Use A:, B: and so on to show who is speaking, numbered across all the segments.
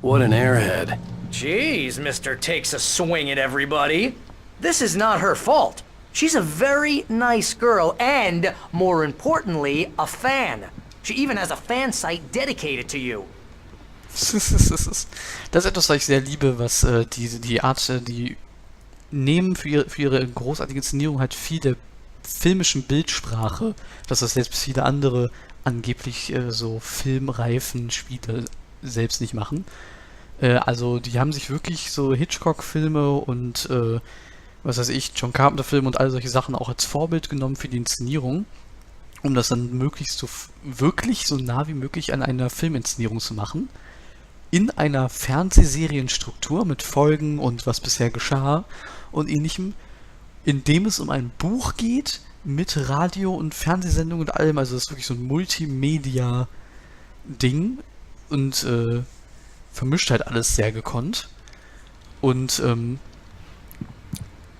A: What an airhead.
B: Jeez, Mr. Takes a swing at everybody. This is not her fault. She's a very nice girl and, more importantly, a fan. She even has a fan site dedicated to you.
C: Das ist etwas, was ich sehr liebe, was die Art, die nehmen für ihre großartige Inszenierung halt viel der filmischen Bildsprache, dass das selbst viele andere angeblich so filmreifen Spiele selbst nicht machen. Also die haben sich wirklich so Hitchcock-Filme und was weiß ich, John Carpenter-Filme und all solche Sachen auch als Vorbild genommen für die Inszenierung, um das dann möglichst wirklich so nah wie möglich an einer Filminszenierung zu machen. In einer Fernsehserienstruktur mit Folgen und was bisher geschah und ähnlichem, in dem es um ein Buch geht mit Radio- und Fernsehsendung und allem. Also das ist wirklich so ein Multimedia-Ding und vermischt halt alles sehr gekonnt. Und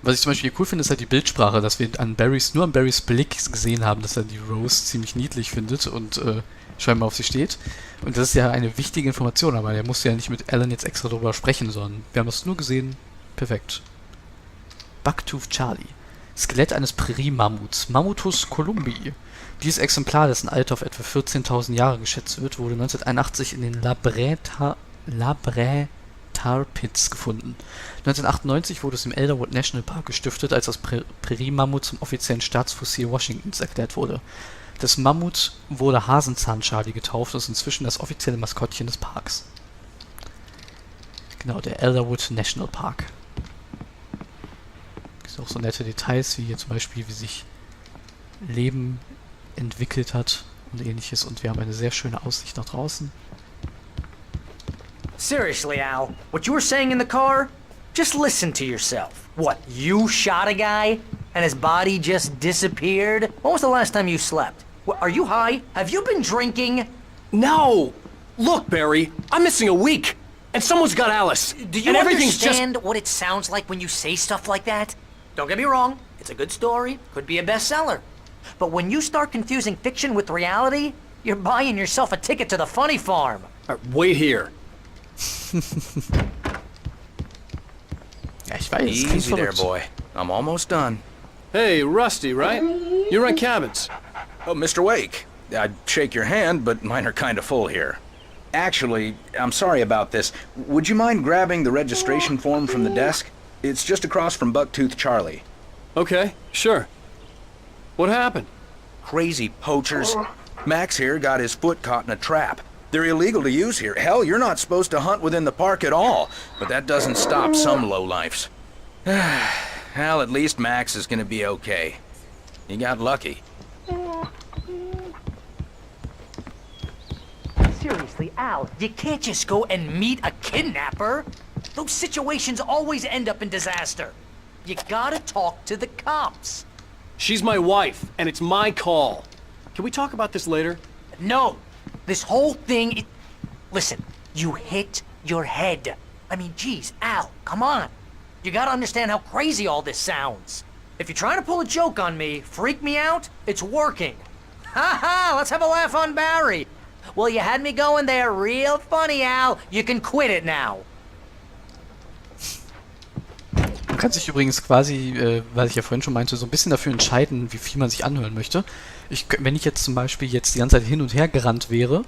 C: was ich zum Beispiel cool finde, ist halt die Bildsprache, dass wir nur an Barrys Blick gesehen haben, dass er die Rose ziemlich niedlich findet und scheinbar auf sie steht. Und das ist ja eine wichtige Information, aber der musste ja nicht mit Alan jetzt extra drüber sprechen, sondern wir haben das nur gesehen. Perfekt. Bucktooth Charlie. Skelett eines Prärie-Mammuts. Mammutus columbi. Dieses Exemplar, dessen Alter auf etwa 14.000 Jahre geschätzt wird, wurde 1981 in den Labrador Pits gefunden. 1998 wurde es im Elderwood National Park gestiftet, als das Prärie-Mammut zum offiziellen Staatsfossil Washingtons erklärt wurde. Das Mammut wurde Hasenzahn-Charlie getauft und ist inzwischen das offizielle Maskottchen des Parks. Genau, der Elderwood National Park. Es gibt auch so nette Details, wie hier zum Beispiel, wie sich Leben entwickelt hat und ähnliches. Und wir haben eine sehr schöne Aussicht nach draußen.
B: Seriously, Al, what you were saying in the car? Just listen to yourself. What, you shot a guy and his body just disappeared? When was the last time you slept? What, are you high? Have you been drinking?
A: No! Look, Barry, I'm missing a week, and someone's got Alice.
B: Do you understand what it sounds like when you say stuff like that? Don't get me wrong, it's a good story, could be a bestseller. But when you start confusing fiction with reality, you're buying yourself a ticket to the funny farm.
A: Wait here.
C: Ja, ich weiß,
D: Easy there, boy. I'm almost done.
A: Hey, Rusty, right? You run cabins.
D: Oh, Mr. Wake. I'd shake your hand, but mine are kind of full here. Actually, I'm sorry about this. Would you mind grabbing the registration form from the desk? It's just across from Bucktooth Charlie.
A: Okay, sure. What happened?
D: Crazy poachers. Max here got his foot caught in a trap. They're illegal to use here. Hell, you're not supposed to hunt within the park at all. But that doesn't stop some lowlifes. Well, at least Max is gonna be okay. He got lucky.
B: Seriously, Al, you can't just go and meet a kidnapper. Those situations always end up in disaster. You gotta talk to the cops.
A: She's my wife, and it's my call. Can we talk about this later?
B: No, this whole thing, listen, you hit your head. I mean, geez, Al, come on. You gotta understand how crazy all this sounds. If you're trying to pull a joke on me, freak me out, it's working. Ha ha, let's have a laugh on Barry. Well, you had me going there real funny, Al. You can quit it now.
C: Man kann sich übrigens quasi, weil ich ja vorhin schon meinte, so ein bisschen dafür entscheiden, wie viel man sich anhören möchte. Wenn ich jetzt zum Beispiel jetzt die ganze Zeit hin und her gerannt wäre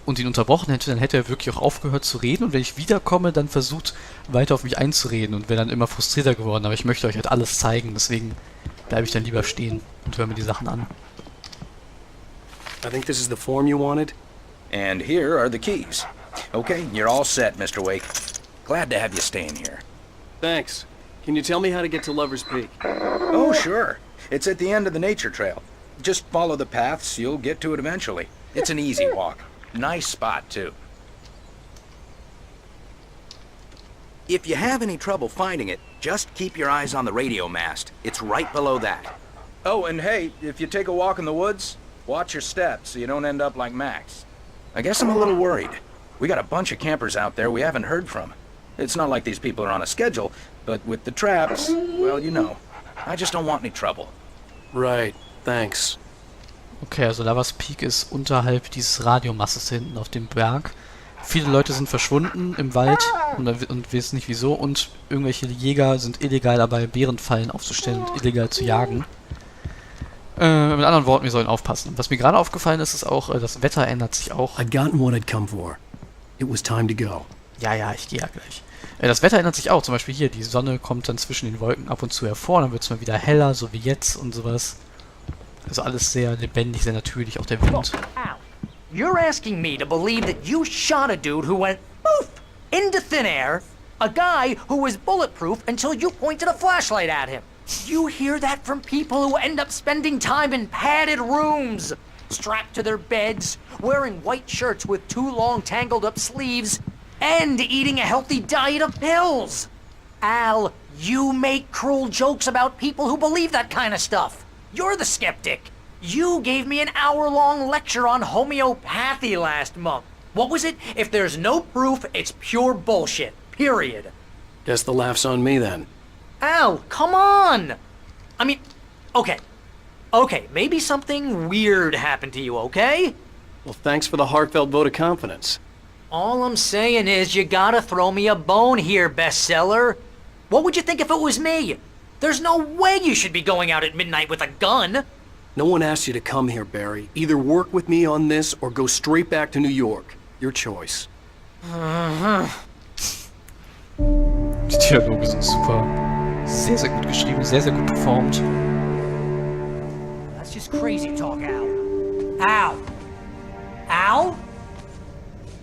C: und ihn unterbrochen hätte, dann hätte er wirklich auch aufgehört zu reden und wenn ich wiederkomme, dann versucht weiter auf mich einzureden und wäre dann immer frustrierter geworden. Aber ich möchte euch halt alles zeigen, deswegen bleibe ich dann lieber stehen und höre mir die Sachen an.
A: I think this is the form you wanted.
D: And here are the keys. Okay, you're all set, Mr. Wake. Glad to have you staying here.
A: Thanks. Can you tell me how to get to Lover's Peak?
D: Oh, sure. It's at the end of the nature trail. Just follow the paths, you'll get to it eventually. It's an easy walk. Nice spot, too. If you have any trouble finding it, just keep your eyes on the radio mast. It's right below that. Oh, and hey, if you take a walk in the woods, watch your steps so you don't end up like Max. I guess I'm a little worried. We got a bunch of campers out there we haven't heard from. It's not like these people are on a schedule, but with the traps, well, you know. I just don't want any trouble.
A: Right, thanks.
C: Okay, also Lovers Peak ist unterhalb dieses Radiomasses hinten auf dem Berg. viele Leute sind verschwunden im Wald und wissen nicht wieso und irgendwelche Jäger sind illegal dabei, Bärenfallen aufzustellen und illegal zu jagen. Mit anderen Worten, wir sollen aufpassen. Was mir gerade aufgefallen ist, ist auch, das Wetter ändert sich auch.
A: I'd gotten what I'd come for. It was time to go.
C: Ja, ich gehe ja gleich. Das Wetter ändert sich auch. Zum Beispiel hier, die Sonne kommt dann zwischen den Wolken ab und zu hervor, dann wird es mal wieder heller, so wie jetzt und sowas. Also alles sehr lebendig, sehr natürlich, auch der Wind.
B: Look, Al, you're asking me to believe that you shot a dude who went poof into thin air, a guy who was bulletproof until you pointed a flashlight at him. You hear that from people who end up spending time in padded rooms, strapped to their beds, wearing white shirts with too long tangled up sleeves, and eating a healthy diet of pills. Al, you make cruel jokes about people who believe that kind of stuff. You're the skeptic. You gave me an hour-long lecture on homeopathy last month. What was it? If there's no proof, it's pure bullshit. Period.
A: Guess the laugh's on me then.
B: Al, come on! I mean, okay, maybe something weird happened to you, okay?
A: Well, thanks for the heartfelt vote of confidence.
B: All I'm saying is you gotta throw me a bone here, bestseller. What would you think if it was me? There's no way you should be going out at midnight with a gun.
A: No one asked you to come here, Barry. Either work with me on this or go straight back to New York. Your choice.
C: Die Dialoge sind super. Sehr, sehr gut geschrieben, sehr, sehr gut performt.
B: That's just crazy talk, Al. Al? Al?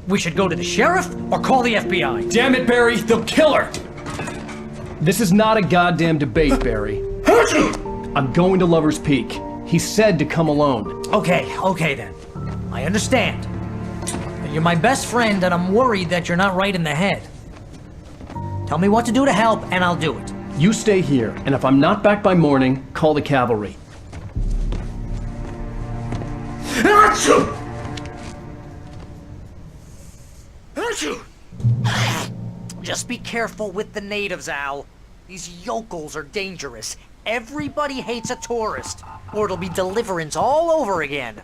B: We should go to the sheriff or call the FBI.
A: Damn it, Barry! They'll kill her! This is not a goddamn debate, Barry. I'm going to Lover's Peak. He said to come alone.
B: Okay then. I understand. You're my best friend and I'm worried that you're not right in the head. Tell me what to do to help and I'll do it.
A: You stay here, and if I'm not back by morning, call the cavalry.
B: Just be careful with the natives, Al. These yokels are dangerous. Everybody hates a tourist, or it'll be Deliverance all over again.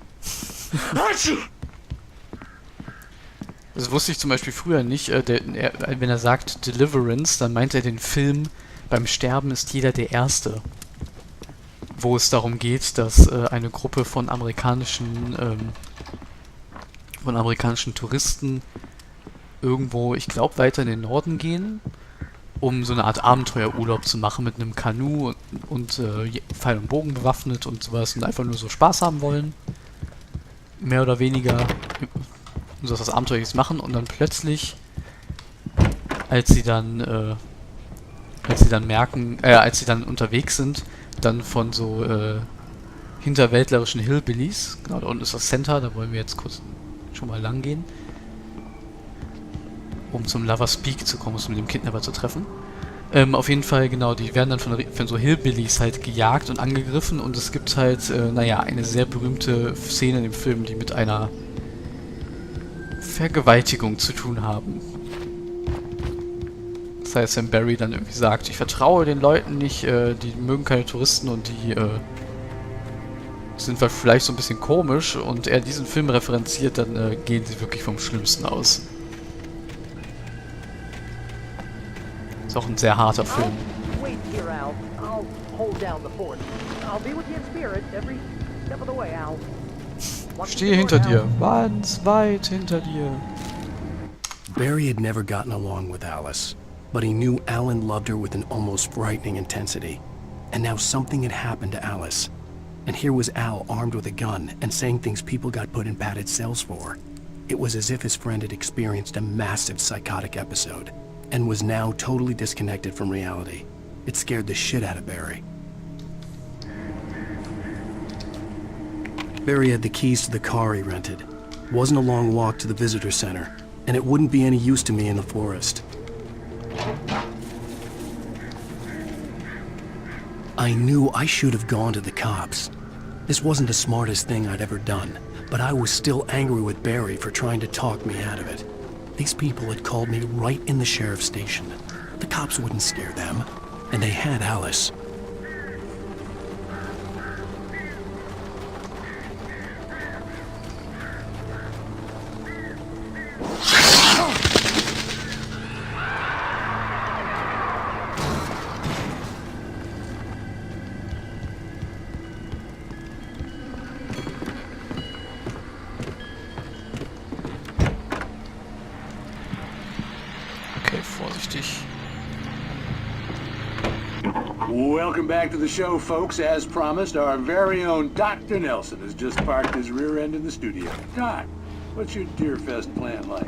C: Das wusste ich zum Beispiel früher nicht. Wenn er sagt Deliverance, dann meint er den Film Beim Sterben ist jeder der Erste. Wo es darum geht, dass eine Gruppe von amerikanischen Touristen irgendwo, ich glaube, weiter in den Norden gehen, um so eine Art Abenteuerurlaub zu machen mit einem Kanu und Pfeil und Bogen bewaffnet und sowas und einfach nur so Spaß haben wollen. Mehr oder weniger so was Abenteuerliches machen und dann plötzlich, als sie dann unterwegs sind, dann von so hinterwäldlerischen Hillbillies, genau, da unten ist das Center, da wollen wir jetzt kurz schon mal lang gehen, um zum Lover's Peak zu kommen, um mit dem Kidnapper zu treffen. Auf jeden Fall, genau, die werden dann von so Hillbillies halt gejagt und angegriffen und es gibt halt, eine sehr berühmte Szene in dem Film, die mit einer Vergewaltigung zu tun haben. Das heißt, wenn Barry dann irgendwie sagt, ich vertraue den Leuten nicht, die mögen keine Touristen und die sind vielleicht so ein bisschen komisch und er diesen Film referenziert, dann gehen sie wirklich vom Schlimmsten aus. Ist auch ein sehr harter Film.
B: Wait here, Al. I'll hold down the fort. I'll be with you in spirit every step of the way, Al.
C: Stehe hinter dir, ganz weit hinter dir.
A: Barry had never gotten along with Alice, but he knew Alan loved her with an almost frightening intensity. And now something had happened to Alice. And here was Al armed with a gun and saying things people got put in padded cells for. It was as if his friend had experienced a massive psychotic episode and was now totally disconnected from reality. It scared the shit out of Barry. Barry had the keys to the car he rented. It wasn't a long walk to the visitor center, and it wouldn't be any use to me in the forest. I knew I should have gone to the cops. This wasn't the smartest thing I'd ever done, but I was still angry with Barry for trying to talk me out of it. These people had called me right in the sheriff's station. The cops wouldn't scare them, and they had Alice.
C: Vorsichtig.
E: Welcome back to the show, folks. As promised, our very own Dr. Nelson has just parked his rear end in the studio. Doc, what's your Deerfest plan like?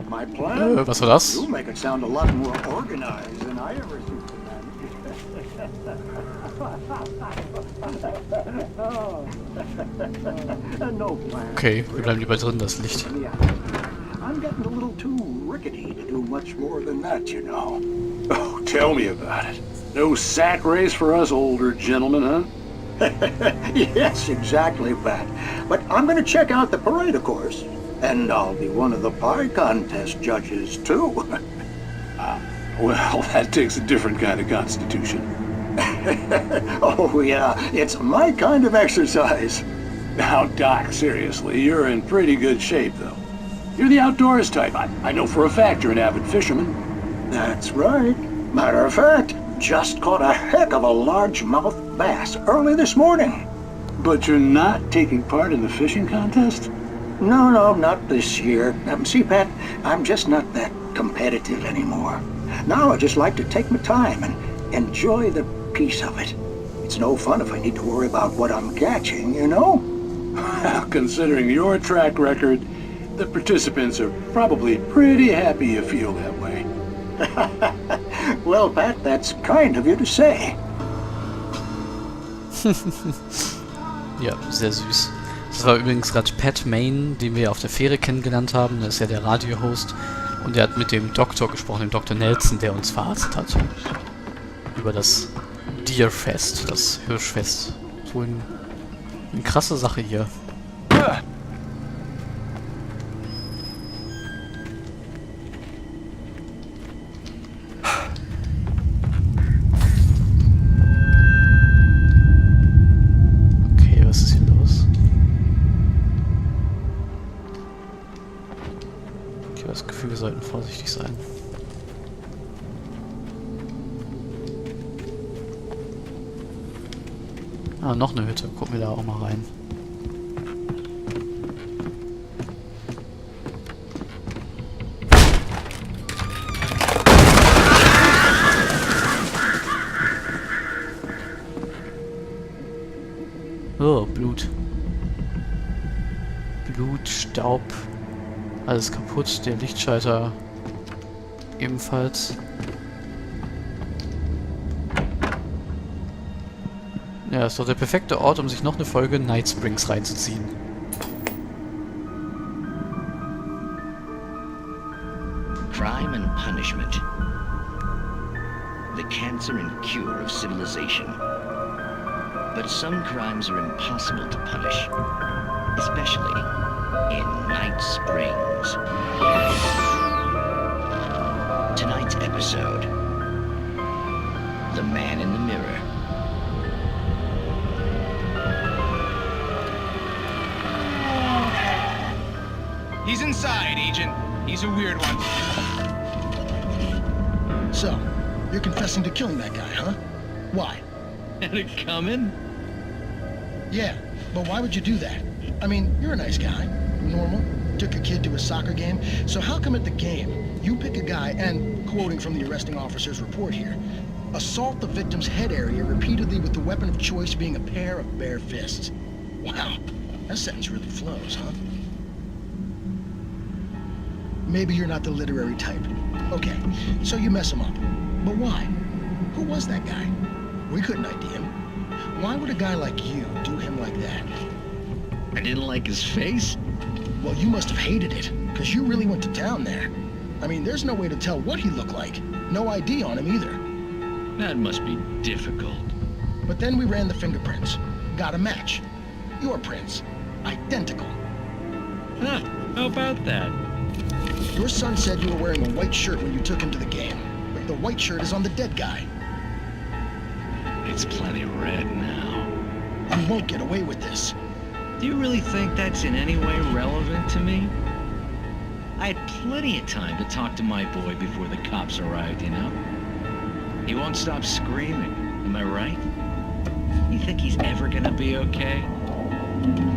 F: My plan?
C: Was war das?
F: You'll make it sound a lot more organized than I ever used to. No plan.
C: Okay, wir bleiben lieber drin, das Licht.
F: Yeah. I'm getting a little too rickety to do much more than that, you know.
E: Oh, tell me about it. No sack race for us older gentlemen, huh?
F: Yes, exactly, Pat. But I'm going to check out the parade, of course. And I'll be one of the pie contest judges, too.
E: Well, that takes a different kind of constitution.
F: Oh, yeah, it's my kind of exercise.
E: Now, Doc, seriously, you're in pretty good shape, though. You're the outdoors type. I know for a fact you're an avid fisherman.
F: That's right. Matter of fact, just caught a heck of a largemouth bass early this morning.
E: But you're not taking part in the fishing contest?
F: No, not this year. See, Pat, I'm just not that competitive anymore. Now I just like to take my time and enjoy the peace of it. It's no fun if I need to worry about what I'm catching, you know?
E: Well, considering your track record, the participants are probably pretty happy you feel that way.
F: Well, Pat, that's kind of you to say.
C: Ja, sehr süß. Das war übrigens gerade Pat Main, den wir auf der Fähre kennengelernt haben. Das ist ja der Radio-Host. Und der hat mit dem Doktor gesprochen, dem Dr. Nelson, der uns verarztet hat. Über das Deerfest, das Hirschfest. So eine krasse Sache hier. Wir sollten vorsichtig sein. Ah, noch eine Hütte. Gucken wir da auch mal rein. Oh, Blut. Blut, Staub. Alles kaputt, der Lichtschalter ebenfalls. Ja, ist doch der perfekte Ort, um sich noch eine Folge Night Springs reinzuziehen.
G: Crime and punishment. The cancer and cure of civilization. But some crimes are impossible to punish, especially in Night Springs. Tonight's episode, The Man in the Mirror.
H: He's inside, Agent. He's a weird one.
I: So, you're confessing to killing that guy, huh? Why?
H: Had it coming?
I: Yeah, but why would you do that? I mean, you're a nice guy. Normal. Took a kid to a soccer game. So how come at the game, you pick a guy and, quoting from the arresting officer's report here, assault the victim's head area repeatedly with the weapon of choice being a pair of bare fists? Wow, that sentence really flows, huh? Maybe you're not the literary type. Okay, so you mess him up. But why? Who was that guy? We couldn't ID him. Why would a guy like you do him like that?
G: I didn't like his face?
I: Well, you must have hated it, because you really went to town there. I mean, there's no way to tell what he looked like. No ID on him either.
G: That must be difficult.
I: But then we ran the fingerprints. Got a match. Your prints. Identical.
G: Huh, how about that?
I: Your son said you were wearing a white shirt when you took him to the game. But the white shirt is on the dead guy.
G: It's plenty red now.
I: You won't get away with this.
G: Do you really think that's in any way relevant to me? I had plenty of time to talk to my boy before the cops arrived, you know? He won't stop screaming, am I right? You think he's ever gonna be okay?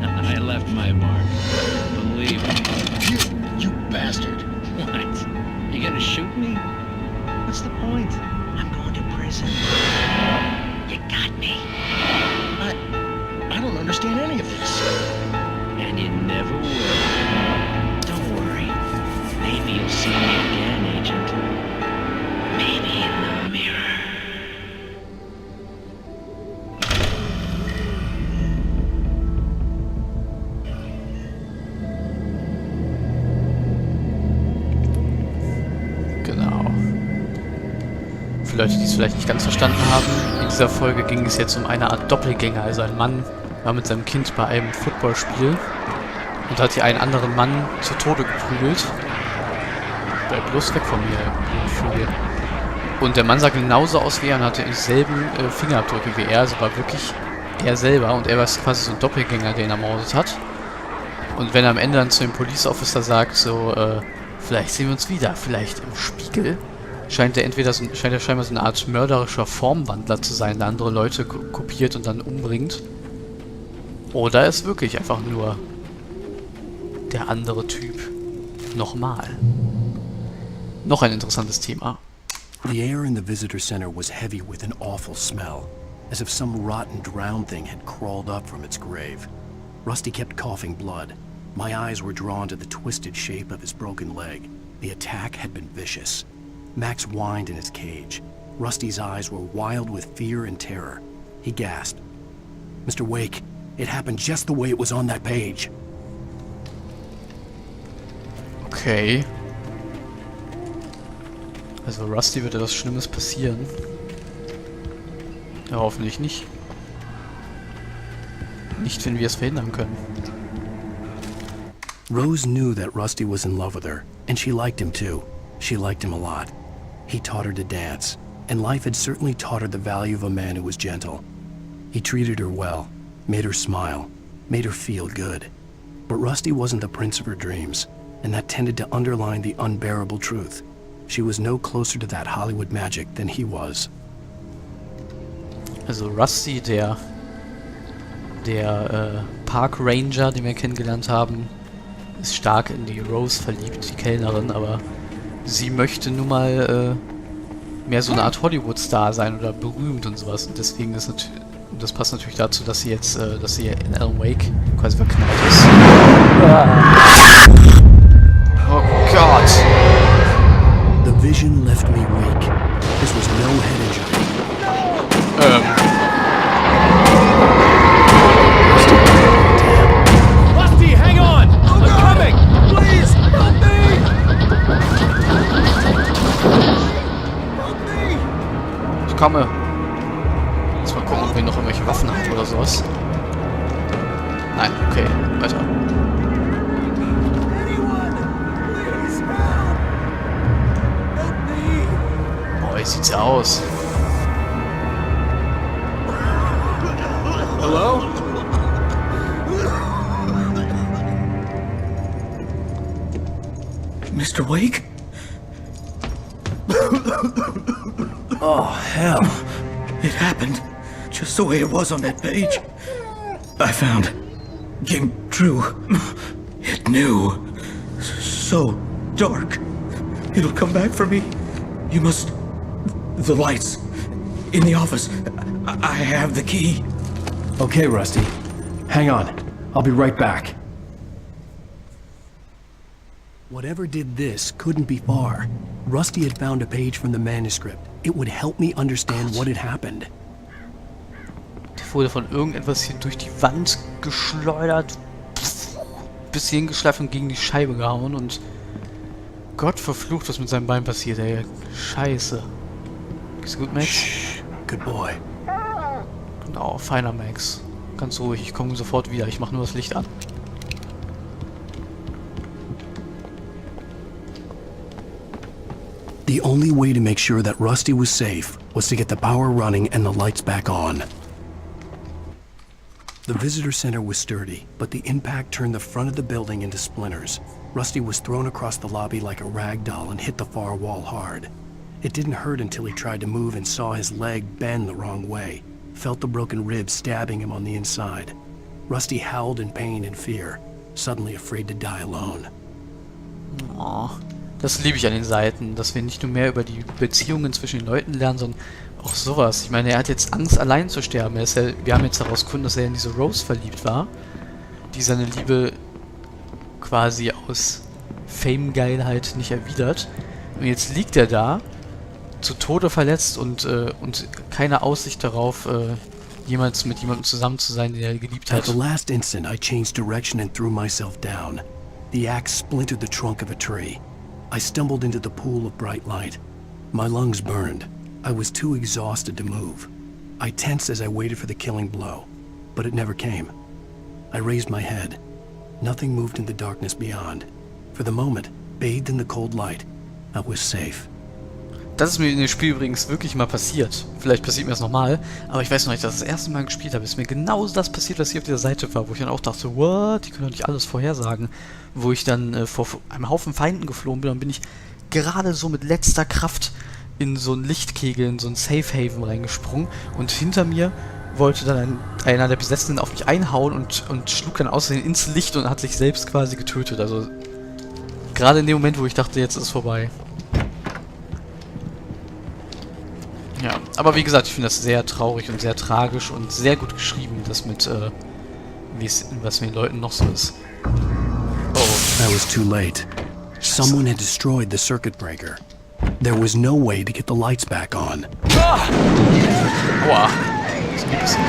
G: I left my mark. Believe me.
I: You bastard.
G: What? You gonna shoot me? What's the point? I'm going to prison. You got me.
I: I don't understand any of this.
G: And you never will. Don't worry. Maybe you'll see me again, Agent. Maybe in the mirror.
C: Genau. Für Leute, die es vielleicht nicht ganz verstanden haben, in dieser Folge ging es jetzt um eine Art Doppelgänger. Also ein Mann war mit seinem Kind bei einem Footballspiel und hat hier einen anderen Mann zu Tode geprügelt. Bleib bloß weg von mir, Vögel. Und der Mann sah genauso aus wie er und hatte dieselben Fingerabdrücke wie er, also war wirklich er selber und er war quasi so ein Doppelgänger, der ihn ermordet hat. Und wenn er am Ende dann zu dem Police Officer sagt, so, vielleicht sehen wir uns wieder, vielleicht im Spiegel, scheint er scheinbar so eine Art mörderischer Formwandler zu sein, der andere Leute kopiert und dann umbringt. Oder er ist wirklich einfach nur der andere Typ. Nochmal. Noch ein interessantes Thema.
A: The air in the visitor center was heavy with an awful smell, as if some rotten drowned thing had crawled up from its grave. Rusty kept coughing blood. My eyes were drawn to the twisted shape of his broken leg. The attack had been vicious. Max whined in his cage. Rusty's eyes were wild with fear and terror. He gasped. "Mr. Wake, it happened just the way it was on that page."
C: Okay. Also Rusty wird etwas Schlimmes passieren. Ja, hoffentlich nicht. Nicht, wenn wir es verhindern können.
A: Rose knew that Rusty was in love with her, and she liked him too. She liked him a lot. He taught her to dance, and life had certainly taught her the value of a man who was gentle. He treated her well, made her smile, made her feel good. But Rusty wasn't the prince of her dreams, and that tended to underline the unbearable truth. She was no closer to that Hollywood magic than he was.
C: Also Rusty, der Park Ranger, den wir kennengelernt haben, ist stark in die Rose verliebt, die Kellnerin, aber sie möchte nun mal mehr so eine Art Hollywood-Star sein oder berühmt und sowas. Und deswegen ist das passt natürlich dazu, dass sie jetzt, dass sie in Alan Wake quasi verknallt ist. Oh Gott!
A: The vision left me weak. This was no head injury.
H: Rusty, hang on! I'm coming! Please, help me! Help me!
C: Ich komme. Jetzt mal gucken, ob wir noch irgendwelche Waffen hat oder sowas. Nein, okay, weiter. Boah, wie sieht's aus?
H: Hello?
F: Mr. Wake?
A: Oh, hell.
F: It happened just the way it was on that page. I found. Came true. It knew. So dark. It'll come back for me. You must... The lights. In the office. I have the key.
A: Okay, Rusty. Hang on. I'll be right back. Whatever did this couldn't be far. Rusty had found a page from the manuscript. It would help me understand what had happened.
C: Der wurde von irgendetwas hier durch die Wand geschleudert, bis hierhin geschleift und gegen die Scheibe gehauen und Gott verflucht, was mit seinem Bein passiert, ey. Scheiße. Geht's gut, Max?
A: Shh. Good boy.
C: Genau, feiner Max. Ganz ruhig, ich komme sofort wieder, ich mache nur das Licht an.
A: The only way to make sure that Rusty was safe was to get the power running and the lights back on. The visitor center was sturdy, but the impact turned the front of the building into splinters. Rusty was thrown across the lobby like a rag doll and hit the far wall hard. It didn't hurt until he tried to move and saw his leg bend the wrong way, felt the broken ribs stabbing him on the inside. Rusty howled in pain and fear, suddenly afraid to die alone.
C: Aw. Das liebe ich an den Seiten, dass wir nicht nur mehr über die Beziehungen zwischen den Leuten lernen, sondern auch sowas. Ich meine, er hat jetzt Angst, allein zu sterben. Wir haben jetzt herausgefunden, dass er in diese Rose verliebt war, die seine Liebe quasi aus Fame-Geilheit nicht erwidert. Und jetzt liegt er da, zu Tode verletzt und keine Aussicht darauf, jemals mit jemandem zusammen zu sein, den er geliebt
A: At
C: hat.
A: the last instant, I changed direction and threw myself down. The axe splintered the trunk of a tree. I stumbled into the pool of bright light. My lungs burned. I was too exhausted to move. I tensed as I waited for the killing blow, but it never came. I raised my head. Nothing moved in the darkness beyond. For the moment, bathed in the cold light, I was safe.
C: Das ist mir in dem Spiel übrigens wirklich mal passiert. Vielleicht passiert mir das nochmal, aber ich weiß noch nicht, dass das erste Mal gespielt habe, ist mir genau das passiert, was hier auf dieser Seite war, wo ich dann auch dachte, what? Die können doch nicht alles vorhersagen. Wo ich dann vor einem Haufen Feinden geflohen bin, dann bin ich gerade so mit letzter Kraft in so einen Lichtkegel, in so einen Safe Haven reingesprungen und hinter mir wollte dann einer der Besessenen auf mich einhauen und schlug dann außerdem ins Licht und hat sich selbst quasi getötet. Also gerade in dem Moment, wo ich dachte, jetzt ist es vorbei. Ja, aber wie gesagt, ich finde das sehr traurig und sehr tragisch und sehr gut geschrieben, das mit, was mit den Leuten noch so ist. Oh.
A: I was too late. Someone had destroyed the circuit breaker. There was no way to get the lights back on.
C: Aua. Das ist ein bisschen